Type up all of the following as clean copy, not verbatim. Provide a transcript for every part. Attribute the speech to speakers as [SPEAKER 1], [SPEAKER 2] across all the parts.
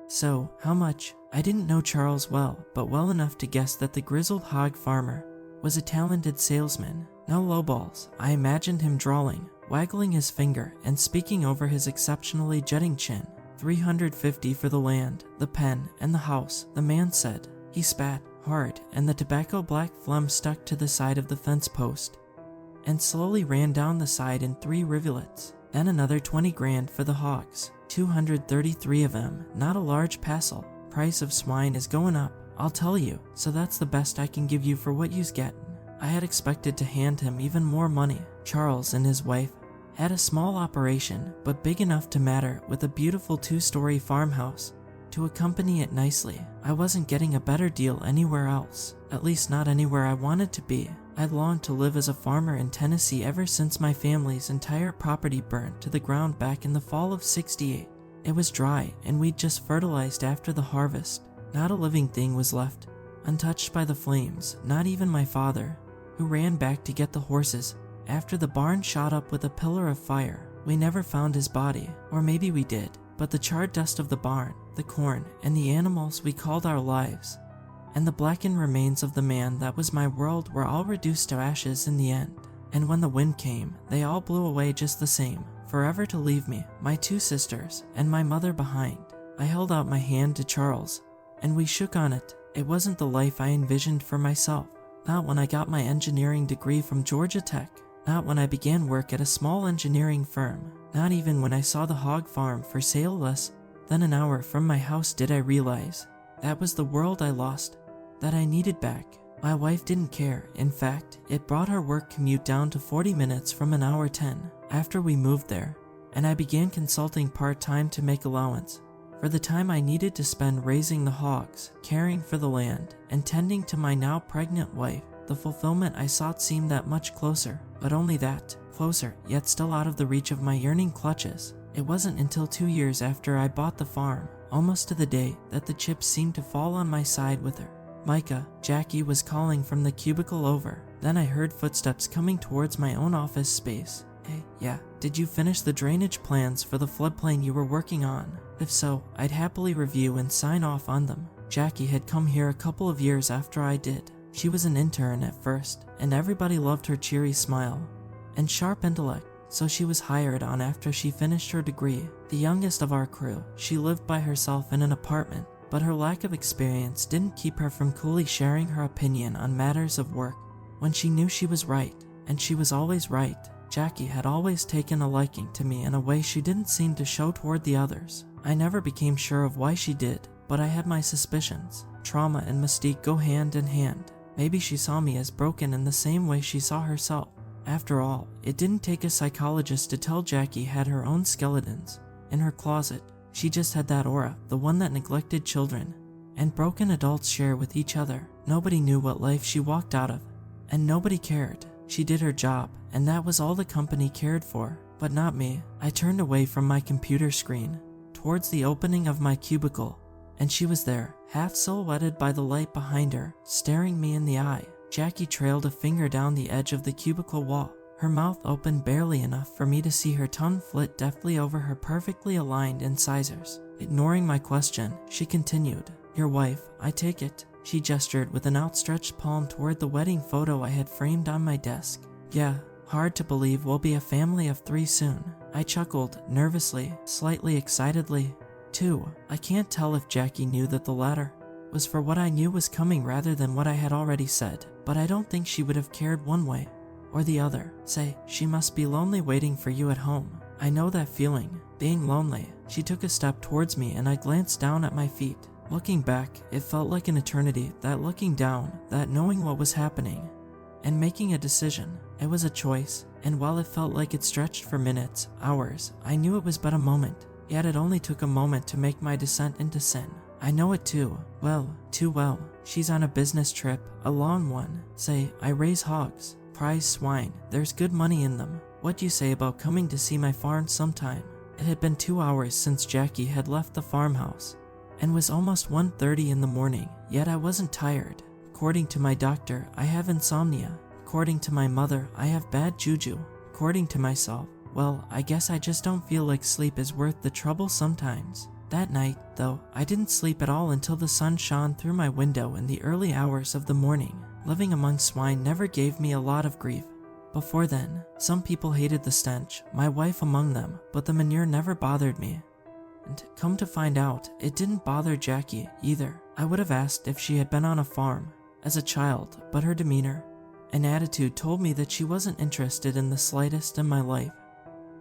[SPEAKER 1] So, how much? I didn't know Charles well, but well enough to guess that the grizzled hog farmer was a talented salesman. No lowballs. I imagined him drawling, waggling his finger, and speaking over his exceptionally jutting chin. 350 for the land, the pen, and the house, the man said. He spat hard, and the tobacco black phlegm stuck to the side of the fence post and slowly ran down the side in 3 rivulets. Then another 20 grand for the hogs, 233 of them, not a large parcel. Price of swine is going up, I'll tell you, so that's the best I can give you for what you's gettin'. I had expected to hand him even more money. Charles and his wife had a small operation, but big enough to matter, with a beautiful 2-story farmhouse to accompany it nicely. I wasn't getting a better deal anywhere else, at least not anywhere I wanted to be. I'd longed to live as a farmer in Tennessee ever since my family's entire property burned to the ground back in the fall of '68. It was dry, and we'd just fertilized after the harvest. Not a living thing was left untouched by the flames, not even my father, who ran back to get the horses after the barn shot up with a pillar of fire. We never found his body, or maybe we did, but the charred dust of the barn, the corn, and the animals we called our lives, and the blackened remains of the man that was my world were all reduced to ashes in the end. And when the wind came, they all blew away just the same, forever to leave me, my 2 sisters, and my mother behind. I held out my hand to Charles, and we shook on it. It wasn't the life I envisioned for myself. Not when I got my engineering degree from Georgia Tech. Not when I began work at a small engineering firm. Not even when I saw the hog farm for sale less than an hour from my house did I realize that was the world I lost, that I needed back. My wife didn't care. In fact, it brought her work commute down to 40 minutes from an hour 10 after we moved there, and I began consulting part-time to make allowance for the time I needed to spend raising the hogs, caring for the land, and tending to my now pregnant wife. The fulfillment I sought seemed that much closer, but only that, closer, yet still out of the reach of my yearning clutches. It wasn't until 2 years after I bought the farm, almost to the day, that the chips seemed to fall on my side with her. Micah, Jackie was calling from the cubicle over. Then I heard footsteps coming towards my own office space. Hey, yeah, did you finish the drainage plans for the floodplain you were working on? If so, I'd happily review and sign off on them. Jackie had come here a couple of years after I did. She was an intern at first, and everybody loved her cheery smile and sharp intellect, so she was hired on after she finished her degree. The youngest of our crew, she lived by herself in an apartment, but her lack of experience didn't keep her from coolly sharing her opinion on matters of work when she knew she was right, and she was always right. Jackie had always taken a liking to me in a way she didn't seem to show toward the others. I never became sure of why she did, but I had my suspicions. Trauma and mystique go hand in hand. Maybe she saw me as broken in the same way she saw herself. After all, it didn't take a psychologist to tell Jackie had her own skeletons in her closet. She just had that aura, the one that neglected children and broken adults share with each other. Nobody knew what life she walked out of, and nobody cared. She did her job, and that was all the company cared for, but not me. I turned away from my computer screen towards the opening of my cubicle, and she was there, half silhouetted by the light behind her, staring me in the eye. Jackie trailed a finger down the edge of the cubicle wall, her mouth opened barely enough for me to see her tongue flit deftly over her perfectly aligned incisors. Ignoring my question, she continued, "Your wife, I take it." She gestured with an outstretched palm toward the wedding photo I had framed on my desk. "Yeah, hard to believe we'll be a family of 3 soon." I chuckled, nervously, slightly excitedly, too. I can't tell if Jackie knew that the latter was for what I knew was coming rather than what I had already said, but I don't think she would have cared one way or the other. Say, she must be lonely waiting for you at home. I know that feeling, being lonely. She took a step towards me and I glanced down at my feet. Looking back, it felt like an eternity, that looking down, that knowing what was happening and making a decision. It was a choice, and while it felt like it stretched for minutes, hours, I knew it was but a moment. Yet it only took a moment to make my descent into sin. I know it too well. She's on a business trip, a long one. Say, I raise hogs, prize swine, there's good money in them. What do you say about coming to see my farm sometime? It had been 2 hours since Jackie had left the farmhouse, and was almost 1:30 in the morning, yet I wasn't tired. According to my doctor, I have insomnia. According to my mother, I have bad juju. According to myself, well, I guess I just don't feel like sleep is worth the trouble sometimes. That night, though, I didn't sleep at all until the sun shone through my window in the early hours of the morning. Living among swine never gave me a lot of grief. Before then, some people hated the stench, my wife among them, but the manure never bothered me. And come to find out, it didn't bother Jackie either. I would have asked if she had been on a farm as a child, but her demeanor and attitude told me that she wasn't interested in the slightest in my life,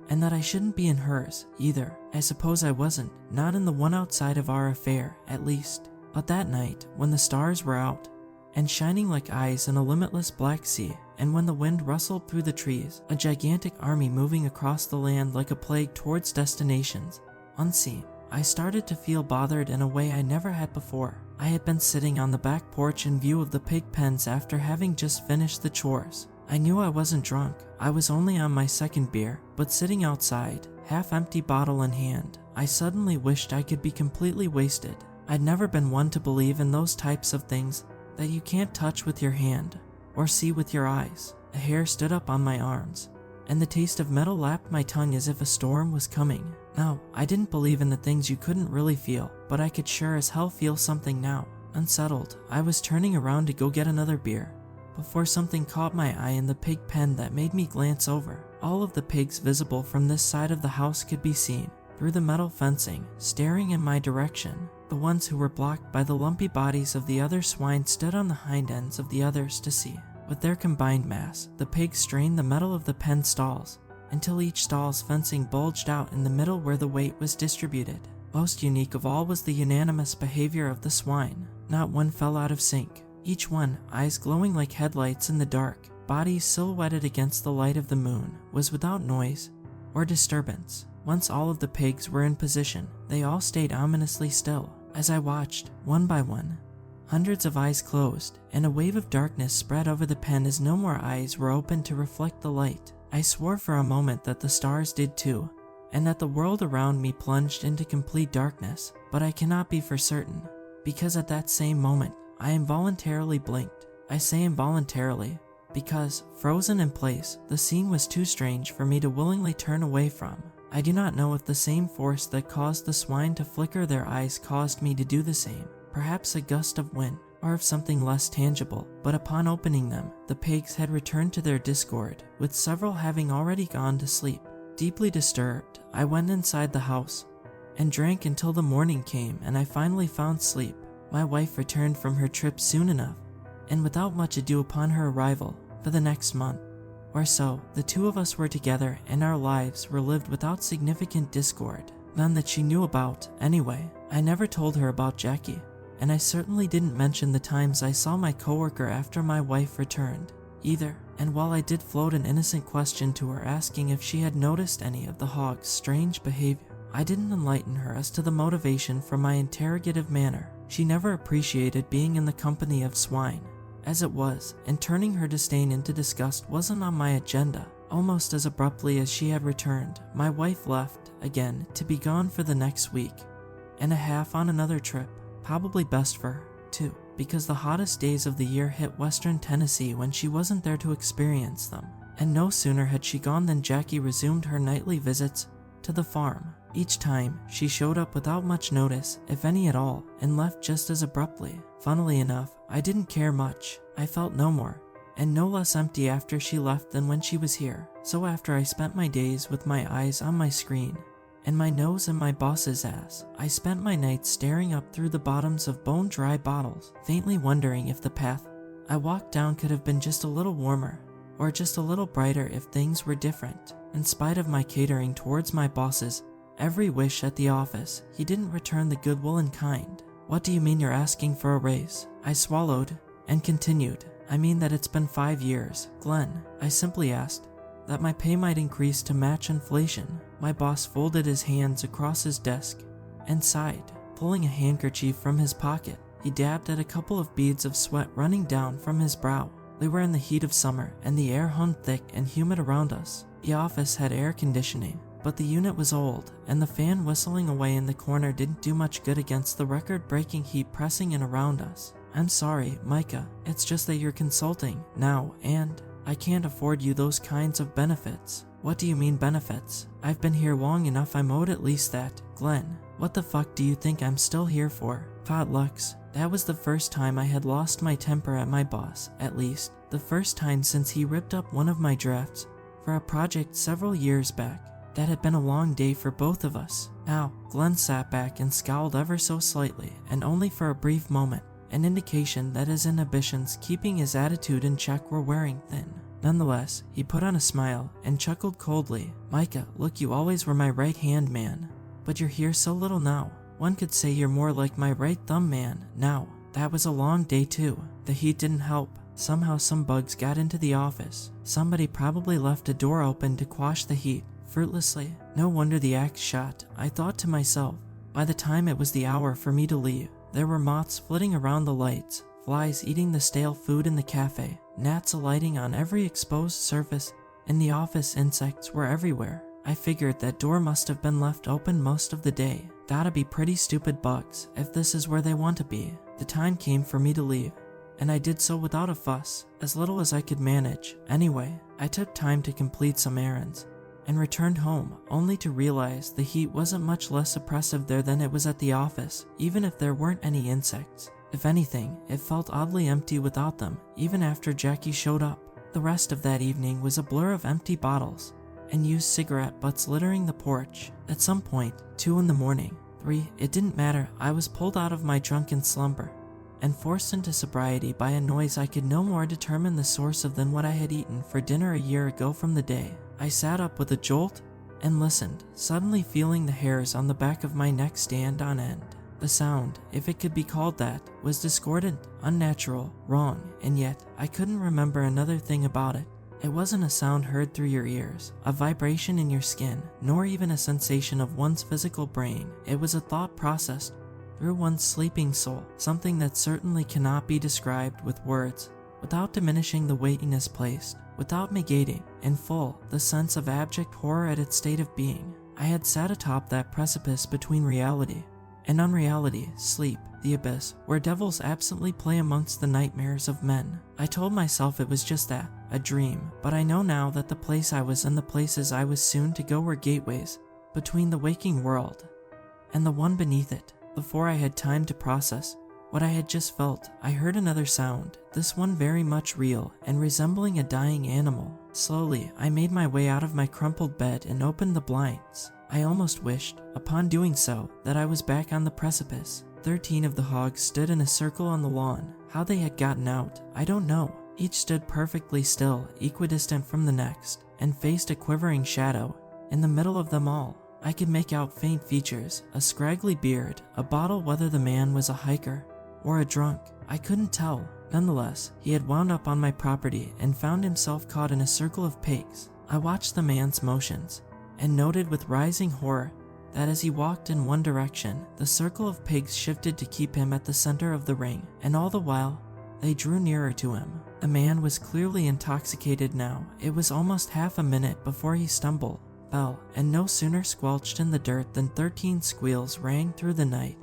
[SPEAKER 1] and that I shouldn't be in hers either. I suppose I wasn't, not in the one outside of our affair, at least. But that night, when the stars were out and shining like eyes in a limitless black sea, and when the wind rustled through the trees, a gigantic army moving across the land like a plague towards destinations unseen, I started to feel bothered in a way I never had before. I had been sitting on the back porch in view of the pig pens after having just finished the chores. I knew I wasn't drunk, I was only on my second beer, but sitting outside, half-empty bottle in hand, I suddenly wished I could be completely wasted. I'd never been one to believe in those types of things that you can't touch with your hand or see with your eyes. A hair stood up on my arms, and the taste of metal lapped my tongue as if a storm was coming. No, I didn't believe in the things you couldn't really feel, but I could sure as hell feel something now. Unsettled, I was turning around to go get another beer before something caught my eye in the pig pen that made me glance over. All of the pigs visible from this side of the house could be seen through the metal fencing, staring in my direction. The ones who were blocked by the lumpy bodies of the other swine stood on the hind ends of the others to see. With their combined mass, the pigs strained the metal of the pen stalls until each stall's fencing bulged out in the middle where the weight was distributed. Most unique of all was the unanimous behavior of the swine. Not one fell out of sync. Each one, eyes glowing like headlights in the dark, bodies silhouetted against the light of the moon, was without noise or disturbance. Once all of the pigs were in position, they all stayed ominously still. As I watched, one by one, hundreds of eyes closed, and a wave of darkness spread over the pen as no more eyes were open to reflect the light. I swore for a moment that the stars did too, and that the world around me plunged into complete darkness, but I cannot be for certain, because at that same moment, I involuntarily blinked. I say involuntarily, because, frozen in place, the scene was too strange for me to willingly turn away from. I do not know if the same force that caused the swine to flicker their eyes caused me to do the same, perhaps a gust of wind, or of something less tangible, but upon opening them, the pigs had returned to their discord, with several having already gone to sleep. Deeply disturbed, I went inside the house and drank until the morning came and I finally found sleep. My wife returned from her trip soon enough, and without much ado upon her arrival, for the next month or so, the two of us were together and our lives were lived without significant discord, none that she knew about anyway. I never told her about Jackie, and I certainly didn't mention the times I saw my coworker after my wife returned, either. And while I did float an innocent question to her asking if she had noticed any of the hog's strange behavior, I didn't enlighten her as to the motivation for my interrogative manner. She never appreciated being in the company of swine, as it was, and turning her disdain into disgust wasn't on my agenda. Almost as abruptly as she had returned, my wife left, again, to be gone for the next week and a half on another trip. Probably best for her, too, because the hottest days of the year hit western Tennessee when she wasn't there to experience them. And no sooner had she gone than Jackie resumed her nightly visits to the farm. Each time, she showed up without much notice, if any at all, and left just as abruptly. Funnily enough, I didn't care much. I felt no more, and no less empty after she left than when she was here. So after I spent my days with my eyes on my screen, and my nose in my boss's ass, I spent my nights staring up through the bottoms of bone-dry bottles, faintly wondering if the path I walked down could have been just a little warmer, or just a little brighter if things were different. In spite of my catering towards my boss's every wish at the office, he didn't return the goodwill in kind. "What do you mean you're asking for a raise?" I swallowed and continued. "I mean that it's been 5 years, Glenn. I simply asked that my pay might increase to match inflation." My boss folded his hands across his desk and sighed. Pulling a handkerchief from his pocket, he dabbed at a couple of beads of sweat running down from his brow. They were in the heat of summer, and the air hung thick and humid around us. The office had air conditioning, but the unit was old, and the fan whistling away in the corner didn't do much good against the record-breaking heat pressing in around us. "I'm sorry, Micah. It's just that you're consulting now, and I can't afford you those kinds of benefits." "What do you mean benefits? I've been here long enough, I'm owed at least that, Glenn." What the fuck do you think I'm still here for? Potlucks. That was the first time I had lost my temper at my boss, at least the first time since he ripped up one of my drafts for a project several years back. That had been a long day for both of us. Now, Glenn sat back and scowled ever so slightly, and only for a brief moment, an indication that his inhibitions keeping his attitude in check were wearing thin. Nonetheless, he put on a smile and chuckled coldly. Micah, look, you always were my right-hand man, but you're here so little now. One could say you're more like my right thumb man now. That was a long day too. The heat didn't help. Somehow some bugs got into the office. Somebody probably left a door open to quash the heat. Fruitlessly. No wonder the axe shot, I thought to myself. By the time it was the hour for me to leave, there were moths flitting around the lights, flies eating the stale food in the cafe, gnats alighting on every exposed surface. In the office, insects were everywhere. I figured that door must have been left open most of the day. Gotta be pretty stupid bugs if this is where they want to be. The time came for me to leave, and I did so without a fuss, as little as I could manage. Anyway, I took time to complete some errands and returned home, only to realize the heat wasn't much less oppressive there than it was at the office, even if there weren't any insects. If anything, it felt oddly empty without them, even after Jackie showed up. The rest of that evening was a blur of empty bottles and used cigarette butts littering the porch. At some point, 2 in the morning, 3, it didn't matter, I was pulled out of my drunken slumber and forced into sobriety by a noise I could no more determine the source of than what I had eaten for dinner a year ago from the day. I sat up with a jolt and listened, suddenly feeling the hairs on the back of my neck stand on end. The sound, if it could be called that, was discordant, unnatural, wrong, and yet I couldn't remember another thing about it. It wasn't a sound heard through your ears, a vibration in your skin, nor even a sensation of one's physical brain. It was a thought processed through one's sleeping soul, something that certainly cannot be described with words, without diminishing the weightiness placed, without negating, in full, the sense of abject horror at its state of being. I had sat atop that precipice between reality and unreality, sleep, the abyss, where devils absently play amongst the nightmares of men. I told myself it was just that, a dream, but I know now that the place I was and the places I was soon to go were gateways between the waking world and the one beneath it. Before I had time to process what I had just felt, I heard another sound, this one very much real and resembling a dying animal. Slowly, I made my way out of my crumpled bed and opened the blinds. I almost wished, upon doing so, that I was back on the precipice. 13 of the hogs stood in a circle on the lawn. How they had gotten out, I don't know. Each stood perfectly still, equidistant from the next, and faced a quivering shadow in the middle of them all. I could make out faint features, a scraggly beard, a bottle, whether the man was a hiker or a drunk. I couldn't tell. Nonetheless, he had wound up on my property and found himself caught in a circle of pigs. I watched the man's motions and noted with rising horror that as he walked in one direction, the circle of pigs shifted to keep him at the center of the ring, and all the while, they drew nearer to him. The man was clearly intoxicated now. It was almost half a minute before he stumbled, fell, and no sooner squelched in the dirt than 13 squeals rang through the night,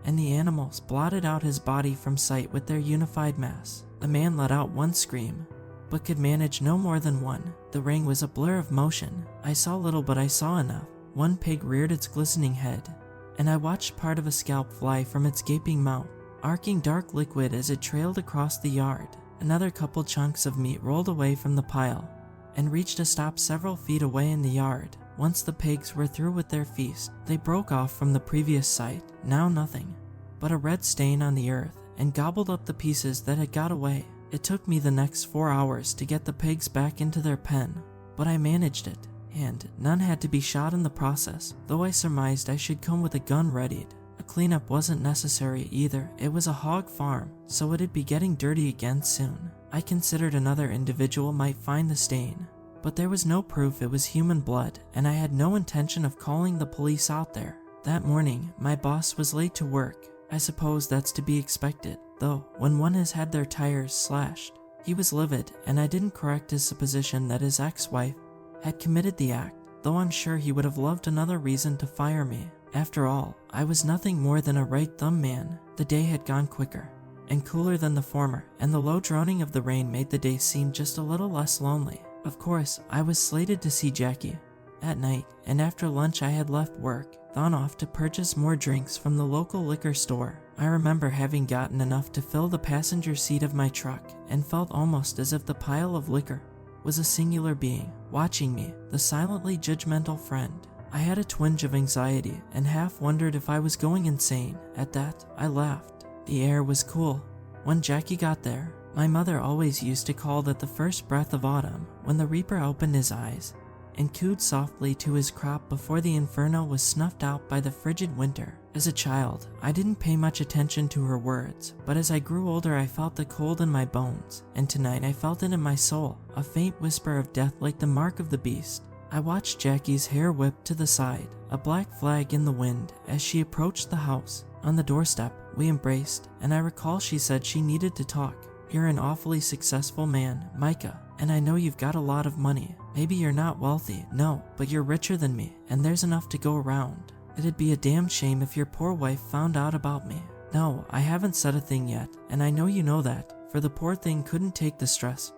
[SPEAKER 1] and the animals blotted out his body from sight with their unified mass. The man let out one scream, but could manage no more than one. The ring was a blur of motion. I saw little, but I saw enough. One pig reared its glistening head, and I watched part of a scalp fly from its gaping mouth, arcing dark liquid as it trailed across the yard. Another couple chunks of meat rolled away from the pile and reached a stop several feet away in the yard. Once the pigs were through with their feast, they broke off from the previous sight, now nothing but a red stain on the earth, and gobbled up the pieces that had got away. It took me the next 4 hours to get the pigs back into their pen, but I managed it, and none had to be shot in the process, though I surmised I should come with a gun readied. A cleanup wasn't necessary either. It was a hog farm, so it'd be getting dirty again soon. I considered another individual might find the stain, but there was no proof it was human blood, and I had no intention of calling the police out there. That morning, my boss was late to work. I suppose that's to be expected, though, when one has had their tires slashed. He was livid, and I didn't correct his supposition that his ex-wife had committed the act, though I'm sure he would have loved another reason to fire me. After all, I was nothing more than a right thumb man. The day had gone quicker and cooler than the former, and the low droning of the rain made the day seem just a little less lonely. Of course, I was slated to see Jackie, at night, and after lunch I had left work, gone off to purchase more drinks from the local liquor store. I remember having gotten enough to fill the passenger seat of my truck and felt almost as if the pile of liquor was a singular being, watching me, the silently judgmental friend. I had a twinge of anxiety and half wondered if I was going insane. At that, I laughed. The air was cool. When Jackie got there, my mother always used to call that the first breath of autumn, when the reaper opened his eyes and cooed softly to his crop before the inferno was snuffed out by the frigid winter. As a child, I didn't pay much attention to her words, but as I grew older I felt the cold in my bones, and tonight I felt it in my soul, a faint whisper of death like the mark of the beast. I watched Jackie's hair whip to the side, a black flag in the wind, as she approached the house. On the doorstep, we embraced, and I recall she said she needed to talk. "You're an awfully successful man, Micah, and I know you've got a lot of money. Maybe you're not wealthy, no, but you're richer than me, and there's enough to go around. It'd be a damn shame if your poor wife found out about me." No, I haven't said a thing yet, and I know you know that, for the poor thing couldn't take the stress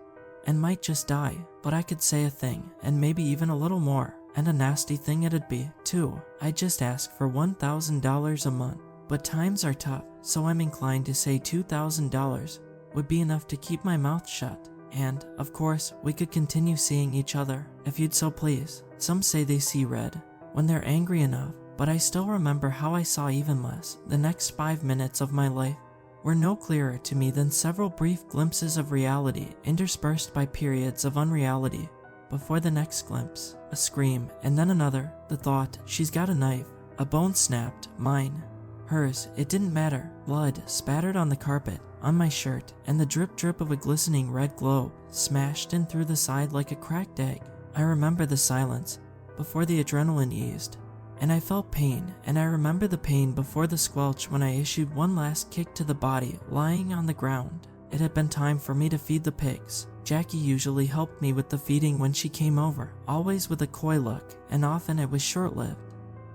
[SPEAKER 1] and might just die, but I could say a thing, and maybe even a little more, and a nasty thing it'd be, too. I just ask for $1,000 a month, but times are tough, so I'm inclined to say $2,000 would be enough to keep my mouth shut. And, of course, we could continue seeing each other, if you'd so please. Some say they see red when they're angry enough, but I still remember how I saw even less. The next 5 minutes of my life were no clearer to me than several brief glimpses of reality interspersed by periods of unreality. Before the next glimpse, a scream, and then another, the thought, "She's got a knife." A bone snapped, mine. Hers, it didn't matter. Blood spattered on the carpet, on my shirt, and the drip of a glistening red globe smashed in through the side like a cracked egg. I remember the silence before the adrenaline eased, and I felt pain, and I remember the pain before the squelch when I issued one last kick to the body lying on the ground. It had been time for me to feed the pigs. Jackie usually helped me with the feeding when she came over, always with a coy look, and often it was short-lived,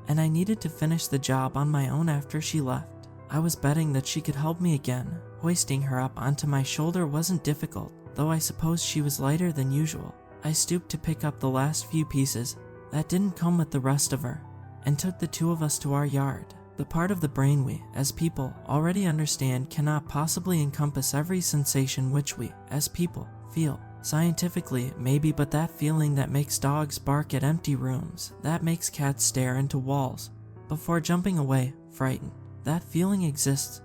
[SPEAKER 1] and I needed to finish the job on my own after she left. I was betting that she could help me again. Hoisting her up onto my shoulder wasn't difficult, though I suppose she was lighter than usual. I stooped to pick up the last few pieces that didn't come with the rest of her, and took the two of us to our yard. The part of the brain we, as people, already understand cannot possibly encompass every sensation which we, as people, feel. Scientifically, maybe, but that feeling that makes dogs bark at empty rooms, that makes cats stare into walls before jumping away, frightened, that feeling exists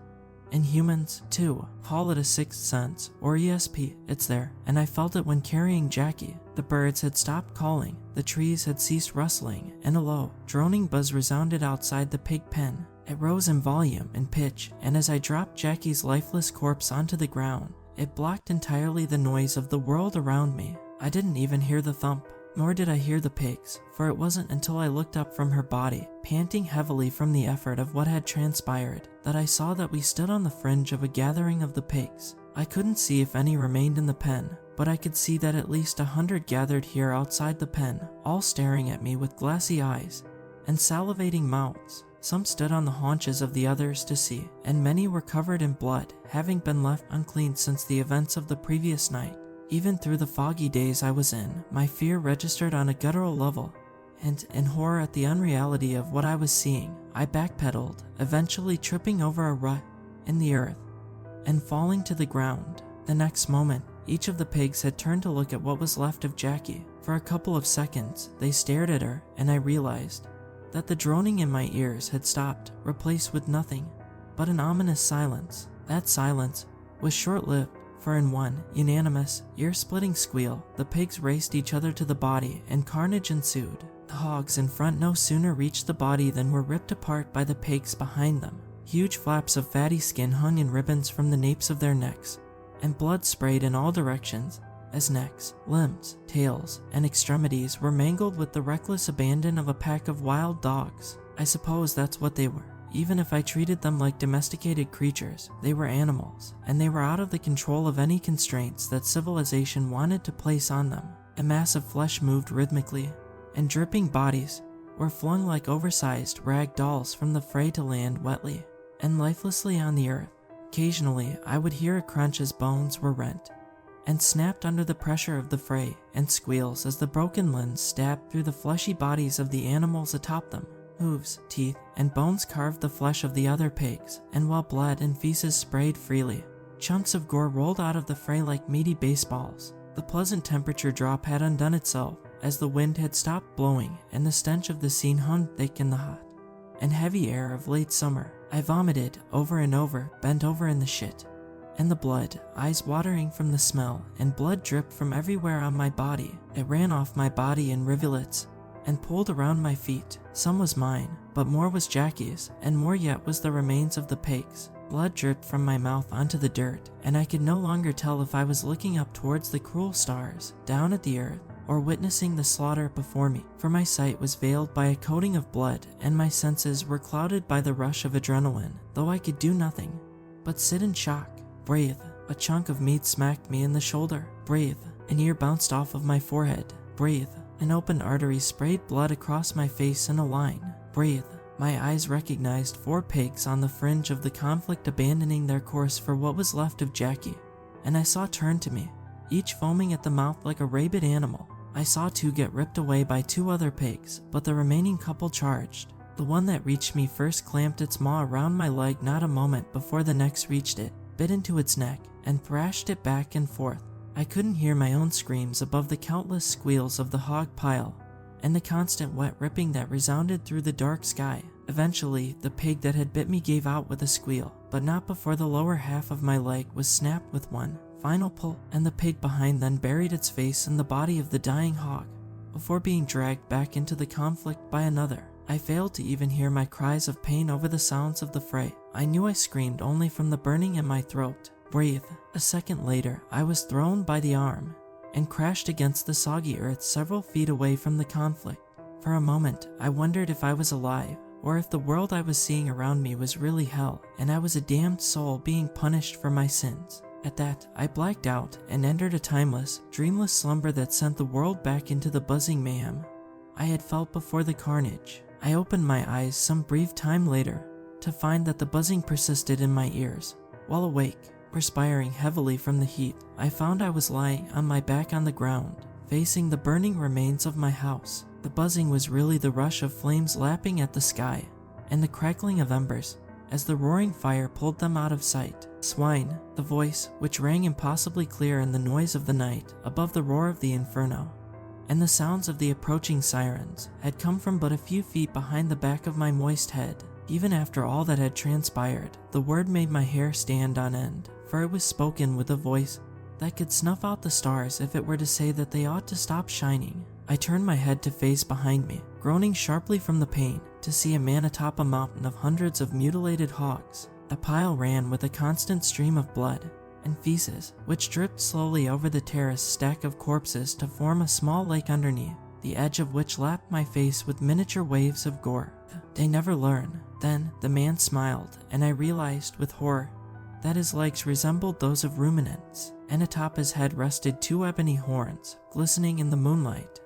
[SPEAKER 1] in humans, too. Call it a sixth sense, or ESP, it's there, and I felt it when carrying Jackie. The birds had stopped calling, the trees had ceased rustling, and a low, droning buzz resounded outside the pig pen. It rose in volume and pitch, and as I dropped Jackie's lifeless corpse onto the ground, it blocked entirely the noise of the world around me. I didn't even hear the thump, nor did I hear the pigs, for it wasn't until I looked up from her body, panting heavily from the effort of what had transpired, that I saw that we stood on the fringe of a gathering of the pigs. I couldn't see if any remained in the pen, but I could see that at least 100 gathered here outside the pen, all staring at me with glassy eyes and salivating mouths. Some stood on the haunches of the others to see, and many were covered in blood, having been left unclean since the events of the previous night. Even through the foggy days I was in, my fear registered on a guttural level, and in horror at the unreality of what I was seeing, I backpedaled, eventually tripping over a rut in the earth and falling to the ground. The next moment, each of the pigs had turned to look at what was left of Jackie. For a couple of seconds, they stared at her, and I realized that the droning in my ears had stopped, replaced with nothing but an ominous silence. That silence was short-lived, for in one unanimous, ear-splitting squeal, the pigs raced each other to the body, and carnage ensued. The hogs in front no sooner reached the body than were ripped apart by the pigs behind them. Huge flaps of fatty skin hung in ribbons from the napes of their necks, and blood sprayed in all directions as necks, limbs, tails, and extremities were mangled with the reckless abandon of a pack of wild dogs. I suppose that's what they were. Even if I treated them like domesticated creatures, they were animals, and they were out of the control of any constraints that civilization wanted to place on them. A mass of flesh moved rhythmically, and dripping bodies were flung like oversized rag dolls from the fray to land wetly and lifelessly on the earth. Occasionally, I would hear a crunch as bones were rent, and snapped under the pressure of the fray, and squeals as the broken limbs stabbed through the fleshy bodies of the animals atop them. Hooves, teeth, and bones carved the flesh of the other pigs, and while blood and feces sprayed freely, chunks of gore rolled out of the fray like meaty baseballs. The pleasant temperature drop had undone itself, as the wind had stopped blowing and the stench of the scene hung thick in the hot and heavy air of late summer. I vomited over and over, bent over in the shit, and the blood, eyes watering from the smell, and blood dripped from everywhere on my body. It ran off my body in rivulets and pooled around my feet. Some was mine, but more was Jackie's, and more yet was the remains of the pigs. Blood dripped from my mouth onto the dirt, and I could no longer tell if I was looking up towards the cruel stars, down at the earth, or witnessing the slaughter before me, for my sight was veiled by a coating of blood, and my senses were clouded by the rush of adrenaline, though I could do nothing but sit in shock. Breathe. A chunk of meat smacked me in the shoulder. Breathe. An ear bounced off of my forehead. Breathe. An open artery sprayed blood across my face in a line. Breathe. My eyes recognized 4 pigs on the fringe of the conflict abandoning their course for what was left of Jackie, and I saw turn to me, each foaming at the mouth like a rabid animal. I saw 2 get ripped away by 2 other pigs, but the remaining couple charged. The one that reached me first clamped its maw around my leg not a moment before the next reached it, bit into its neck, and thrashed it back and forth. I couldn't hear my own screams above the countless squeals of the hog pile and the constant wet ripping that resounded through the dark sky. Eventually, the pig that had bit me gave out with a squeal, but not before the lower half of my leg was snapped with one final pull, and the pig behind then buried its face in the body of the dying hog, before being dragged back into the conflict by another. I failed to even hear my cries of pain over the sounds of the fray. I knew I screamed only from the burning in my throat. Breathe. A second later, I was thrown by the arm and crashed against the soggy earth several feet away from the conflict. For a moment, I wondered if I was alive, or if the world I was seeing around me was really hell, and I was a damned soul being punished for my sins. At that, I blacked out and entered a timeless, dreamless slumber that sent the world back into the buzzing mayhem I had felt before the carnage. I opened my eyes some brief time later to find that the buzzing persisted in my ears. While awake, perspiring heavily from the heat, I found I was lying on my back on the ground, facing the burning remains of my house. The buzzing was really the rush of flames lapping at the sky, and the crackling of embers as the roaring fire pulled them out of sight. Swine, the voice, which rang impossibly clear in the noise of the night above the roar of the inferno, and the sounds of the approaching sirens, had come from but a few feet behind the back of my moist head. Even after all that had transpired, the word made my hair stand on end, for it was spoken with a voice that could snuff out the stars if it were to say that they ought to stop shining. I turned my head to face behind me, groaning sharply from the pain, to see a man atop a mountain of hundreds of mutilated hogs. The pile ran with a constant stream of blood and feces, which dripped slowly over the terraced stack of corpses to form a small lake underneath, the edge of which lapped my face with miniature waves of gore. They never learn. Then the man smiled, and I realized with horror that his legs resembled those of ruminants, and atop his head rested 2 ebony horns, glistening in the moonlight.